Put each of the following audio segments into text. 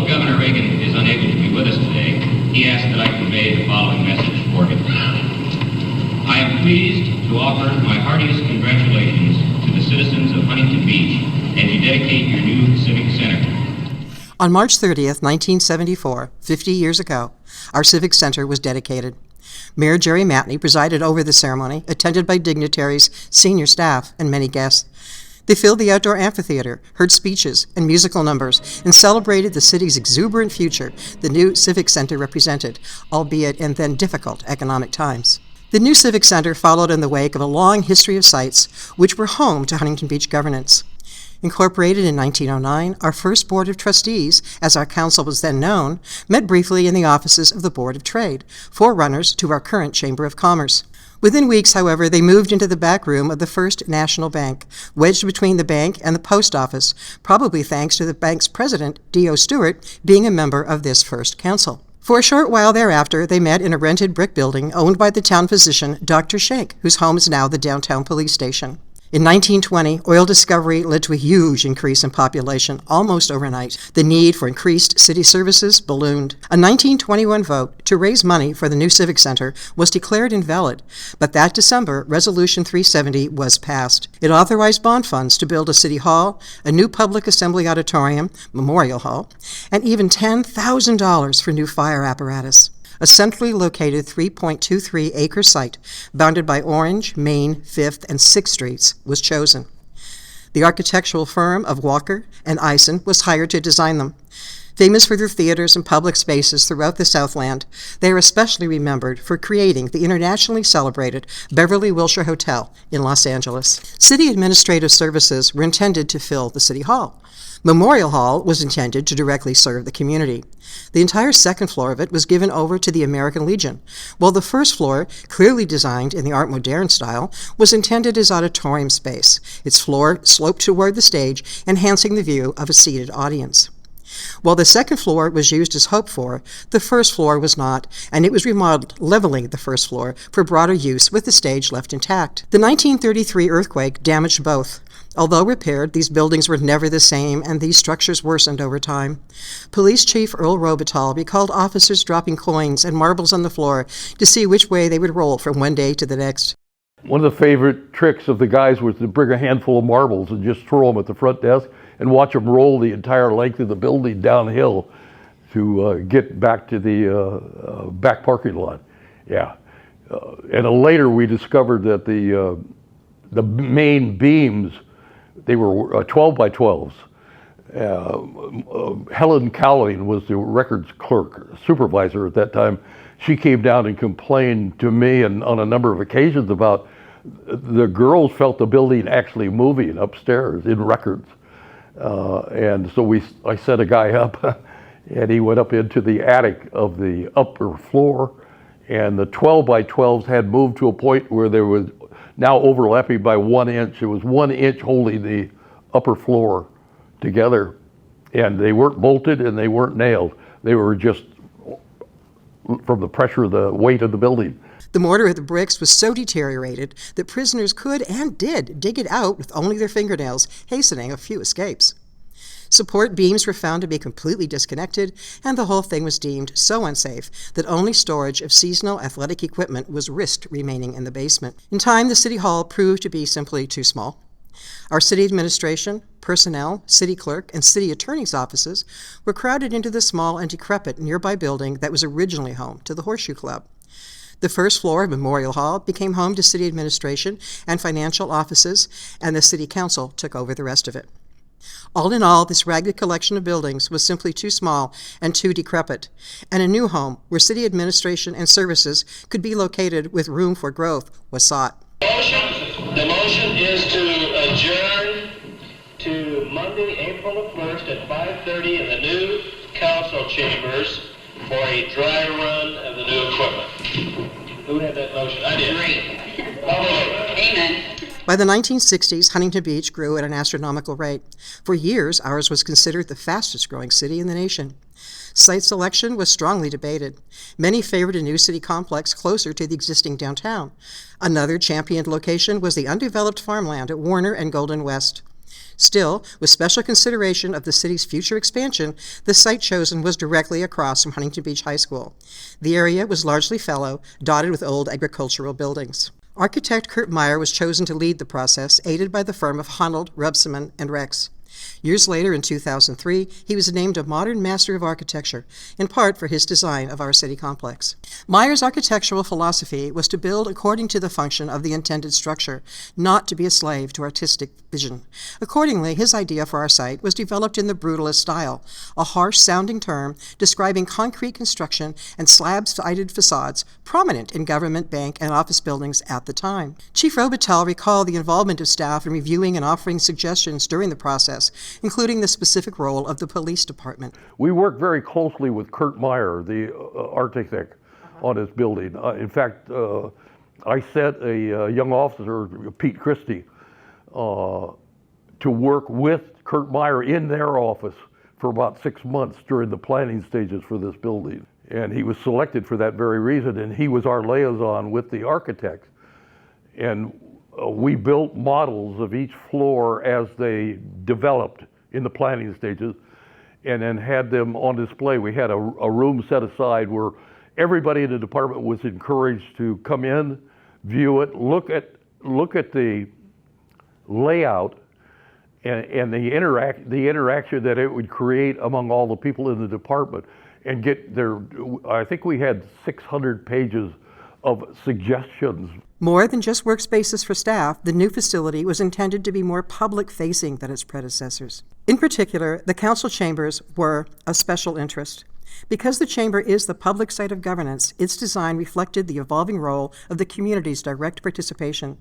Although Governor Reagan is unable to be with us today, he asked that I convey the following message for him. I am pleased to offer my heartiest congratulations to the citizens of Huntington Beach as you dedicate your new Civic Center. On March 30th, 1974, 50 years ago, our Civic Center was dedicated. Mayor Jerry Matney presided over the ceremony, attended by dignitaries, senior staff, and many guests. They filled the outdoor amphitheater, heard speeches and musical numbers, and celebrated the city's exuberant future the new Civic Center represented, albeit in then difficult economic times. The new Civic Center followed in the wake of a long history of sites which were home to Huntington Beach governance. Incorporated in 1909, our first Board of Trustees, as our council was then known, met briefly in the offices of the Board of Trade, forerunners to our current Chamber of Commerce. Within weeks, however, they moved into the back room of the First National Bank, wedged between the bank and the post office, probably thanks to the bank's president, D.O. Stewart, being a member of this first council. For a short while thereafter, they met in a rented brick building owned by the town physician, Dr. Schenck, whose home is now the downtown police station. In 1920, oil discovery led to a huge increase in population almost overnight. The need for increased city services ballooned. A 1921 vote to raise money for the new Civic Center was declared invalid, but that December, Resolution 370 was passed. It authorized bond funds to build a city hall, a new public assembly auditorium, Memorial Hall, and even $10,000 for new fire apparatus. A centrally located 3.23-acre site bounded by Orange, Main, 5th, and 6th Streets was chosen. The architectural firm of Walker and Eisen was hired to design them. Famous for their theaters and public spaces throughout the Southland, they are especially remembered for creating the internationally celebrated Beverly Wilshire Hotel in Los Angeles. City administrative services were intended to fill the City Hall. Memorial Hall was intended to directly serve the community. The entire second floor of it was given over to the American Legion, while the first floor, clearly designed in the Art Moderne style, was intended as auditorium space, its floor sloped toward the stage, enhancing the view of a seated audience. While the second floor was used as hoped for, the first floor was not, and it was remodeled, leveling the first floor for broader use with the stage left intact. The 1933 earthquake damaged both. Although repaired, these buildings were never the same, and these structures worsened over time. Police Chief Earl Robital recalled officers dropping coins and marbles on the floor to see which way they would roll from one day to the next. One of the favorite tricks of the guys was to bring a handful of marbles and just throw them at the front desk and watch them roll the entire length of the building downhill to get back to the back parking lot. Yeah. And later we discovered that the main beams, they were 12 by 12s. Helen Cowling was the records clerk, supervisor at that time. She came down and complained to me and on a number of occasions about the girls felt the building actually moving upstairs in records. And so I set a guy up and he went up into the attic of the upper floor, and the 12 by 12s had moved to a point where there was now overlapping by 1 inch. It was 1 inch holding the upper floor together, and they weren't bolted and they weren't nailed. They were just from the pressure of the weight of the building. The mortar of the bricks was so deteriorated that prisoners could and did dig it out with only their fingernails, hastening a few escapes. Support beams were found to be completely disconnected, and the whole thing was deemed so unsafe that only storage of seasonal athletic equipment was risked remaining in the basement. In time, the City Hall proved to be simply too small. Our city administration, personnel, city clerk, and city attorney's offices were crowded into the small and decrepit nearby building that was originally home to the Horseshoe Club. The first floor of Memorial Hall became home to city administration and financial offices, and the city council took over the rest of it. All in all, this ragged collection of buildings was simply too small and too decrepit, and a new home where city administration and services could be located with room for growth was sought. The motion is to adjourn to Monday, April the 1st at 5:30 in the new council chambers for a dry run of the new equipment. Who had that motion? I did. Great. Amen. By the 1960s, Huntington Beach grew at an astronomical rate. For years, ours was considered the fastest-growing city in the nation. Site selection was strongly debated. Many favored a new city complex closer to the existing downtown. Another championed location was the undeveloped farmland at Warner and Golden West. Still, with special consideration of the city's future expansion, the site chosen was directly across from Huntington Beach High School. The area was largely fallow, dotted with old agricultural buildings. Architect Kurt Meyer was chosen to lead the process, aided by the firm of Hunold, Rebsamen, and Rex. Years later, in 2003, he was named a Modern Master of Architecture, in part for his design of our city complex. Meyer's architectural philosophy was to build according to the function of the intended structure, not to be a slave to artistic vision. Accordingly, his idea for our site was developed in the brutalist style, a harsh-sounding term describing concrete construction and slab-sided facades prominent in government, bank, and office buildings at the time. Chief Robitel recalled the involvement of staff in reviewing and offering suggestions during the process, including the specific role of the police department. We worked very closely with Kurt Meyer, the architect, on his building. In fact, I sent a young officer, Pete Christie, to work with Kurt Meyer in their office for about 6 months during the planning stages for this building. And he was selected for that very reason, and he was our liaison with the architect. And we built models of each floor as they developed in the planning stages and then had them on display. We had a room set aside where everybody in the department was encouraged to come in, view it, look at the layout and the interaction that it would create among all the people in the department and get their, I think we had 600 pages of suggestions. More than just workspaces for staff, the new facility was intended to be more public-facing than its predecessors. In particular, the council chambers were of special interest. Because the chamber is the public site of governance, its design reflected the evolving role of the community's direct participation.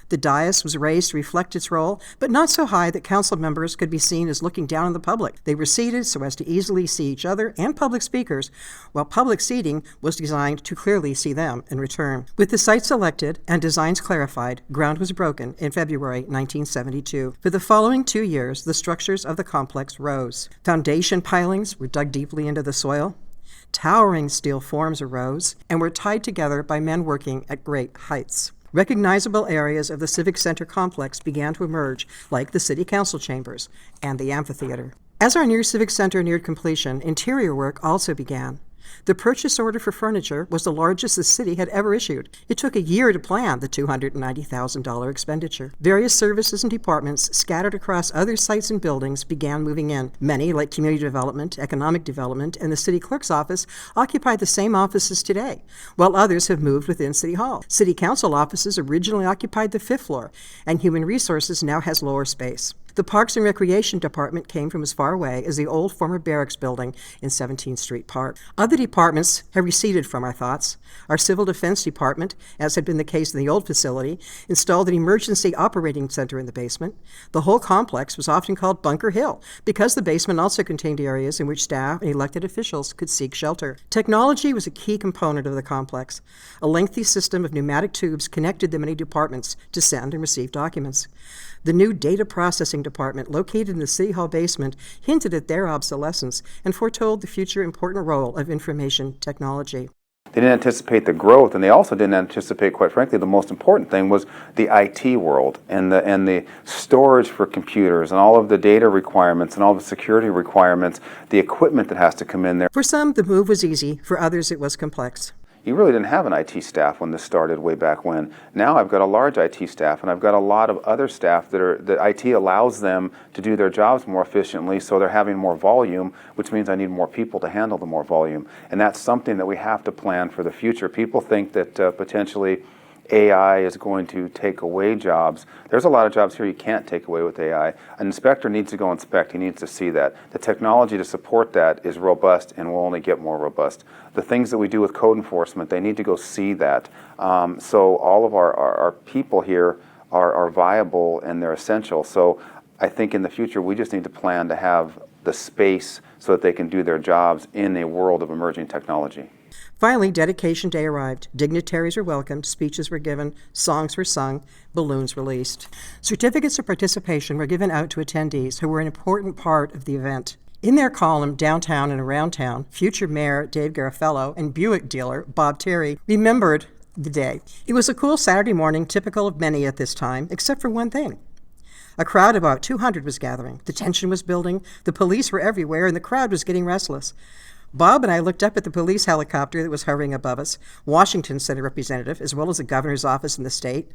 The dais was raised to reflect its role, but not so high that council members could be seen as looking down on the public. They were seated so as to easily see each other and public speakers, while public seating was designed to clearly see them in return. With the site selected and designs clarified, ground was broken in February 1972. For the following 2 years, the structures of the complex rose. Foundation pilings were dug deeply into the soil. Towering steel forms arose and were tied together by men working at great heights. Recognizable areas of the Civic Center complex began to emerge, like the City Council chambers and the amphitheater. As our new Civic Center neared completion, interior work also began. The purchase order for furniture was the largest the city had ever issued. It took a year to plan the $290,000 expenditure. Various services and departments scattered across other sites and buildings began moving in. Many, like community development, economic development, and the city clerk's office, occupy the same offices today, while others have moved within City Hall. City Council offices originally occupied the 5th floor, and Human Resources now has lower space. The Parks and Recreation Department came from as far away as the old former barracks building in 17th Street Park. Other departments have receded from our thoughts. Our Civil Defense Department, as had been the case in the old facility, installed an emergency operating center in the basement. The whole complex was often called Bunker Hill because the basement also contained areas in which staff and elected officials could seek shelter. Technology was a key component of the complex. A lengthy system of pneumatic tubes connected the many departments to send and receive documents. The new data processing department, located in the City Hall basement, hinted at their obsolescence and foretold the future important role of information technology. They didn't anticipate the growth, and they also didn't anticipate, quite frankly, the most important thing was the IT world and the storage for computers and all of the data requirements and all the security requirements, the equipment that has to come in there. For some, the move was easy. For others, it was complex. You really didn't have an IT staff when this started way back when. Now I've got a large IT staff, and I've got a lot of other staff that IT allows them to do their jobs more efficiently, so they're having more volume, which means I need more people to handle the more volume. And that's something that we have to plan for the future. People think that potentially AI is going to take away jobs. There's a lot of jobs here you can't take away with AI. An inspector needs to go inspect. He needs to see that. The technology to support that is robust and will only get more robust. The things that we do with code enforcement, they need to go see that. So all of our people here are viable and they're essential. So I think in the future we just need to plan to have the space so that they can do their jobs in a world of emerging technology. Finally, dedication day arrived. Dignitaries were welcomed, speeches were given, songs were sung, balloons released. Certificates of participation were given out to attendees who were an important part of the event. In their column, Downtown and Around Town, future Mayor Dave Garofalo and Buick dealer Bob Terry remembered the day. It was a cool Saturday morning, typical of many at this time, except for one thing. A crowd of about 200 was gathering. The tension was building, the police were everywhere, and the crowd was getting restless. Bob and I looked up at the police helicopter that was hovering above us. Washington sent a representative, as well as the governor's office in the state.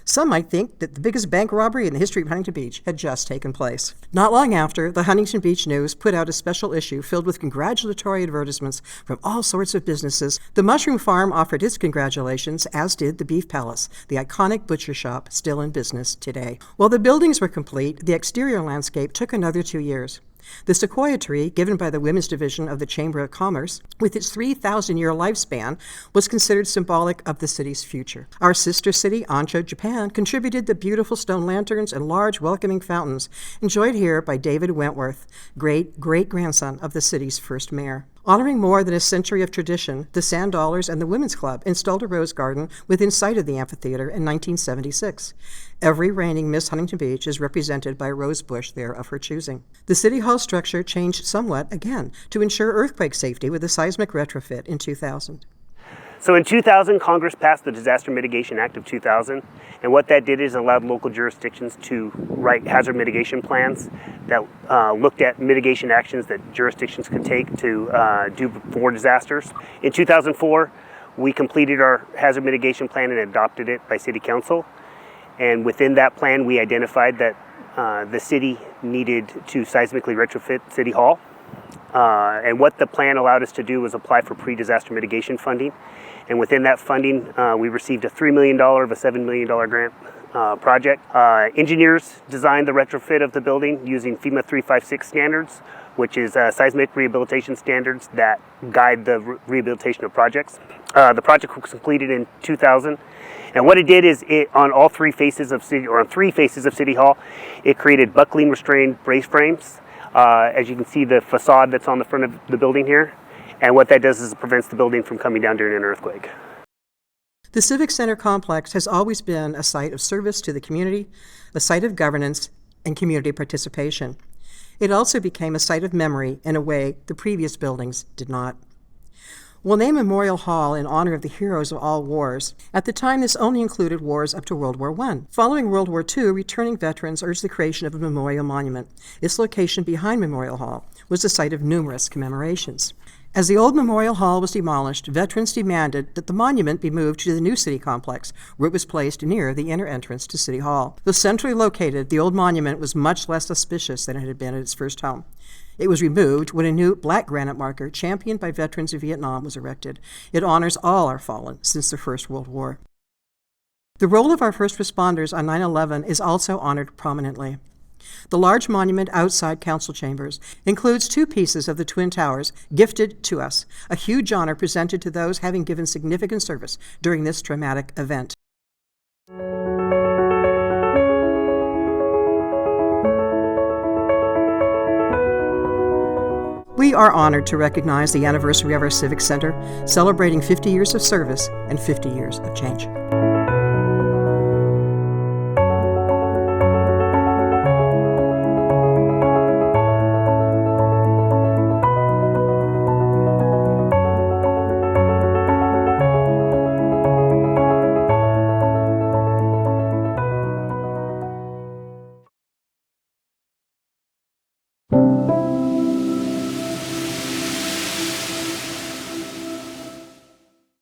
Some might think that the biggest bank robbery in the history of Huntington Beach had just taken place. Not long after, the Huntington Beach News put out a special issue filled with congratulatory advertisements from all sorts of businesses. The Mushroom Farm offered its congratulations, as did the Beef Palace, the iconic butcher shop still in business today. While the buildings were complete, the exterior landscape took another 2 years. The sequoia tree, given by the Women's Division of the Chamber of Commerce, with its 3,000-year lifespan, was considered symbolic of the city's future. Our sister city, Ancho, Japan, contributed the beautiful stone lanterns and large welcoming fountains, enjoyed here by David Wentworth, great-great-grandson of the city's first mayor. Honoring more than a century of tradition, the Sand Dollars and the Women's Club installed a rose garden within sight of the amphitheater in 1976. Every reigning Miss Huntington Beach is represented by a rose bush there of her choosing. The City Hall structure changed somewhat again to ensure earthquake safety with a seismic retrofit in 2000. So in 2000, Congress passed the Disaster Mitigation Act of 2000, and what that did is allowed local jurisdictions to write hazard mitigation plans that looked at mitigation actions that jurisdictions could take to do before disasters. In 2004, we completed our hazard mitigation plan and adopted it by City Council, and within that plan, we identified that the city needed to seismically retrofit City Hall. And what the plan allowed us to do was apply for pre-disaster mitigation funding. And within that funding, we received a $3 million of a $7 million grant project. Engineers designed the retrofit of the building using FEMA 356 standards, which is seismic rehabilitation standards that guide the rehabilitation of projects. The project was completed in 2000. And what it did is on three faces of City Hall, it created buckling restrained brace frames. As you can see, the facade that's on the front of the building here. And what that does is it prevents the building from coming down during an earthquake. The Civic Center complex has always been a site of service to the community, a site of governance and community participation. It also became a site of memory in a way the previous buildings did not. We'll name Memorial Hall in honor of the heroes of all wars. At the time, this only included wars up to World War I. Following World War II, returning veterans urged the creation of a memorial monument. Its location behind Memorial Hall was the site of numerous commemorations. As the old Memorial Hall was demolished, veterans demanded that the monument be moved to the new city complex, where it was placed near the inner entrance to City Hall. Though centrally located, the old monument was much less auspicious than it had been at its first home. It was removed when a new black granite marker championed by veterans of Vietnam was erected. It honors all our fallen since the First World War. The role of our first responders on 9/11 is also honored prominently. The large monument outside council chambers includes 2 pieces of the Twin Towers gifted to us, a huge honor presented to those having given significant service during this traumatic event. We are honored to recognize the anniversary of our Civic Center, celebrating 50 years of service and 50 years of change.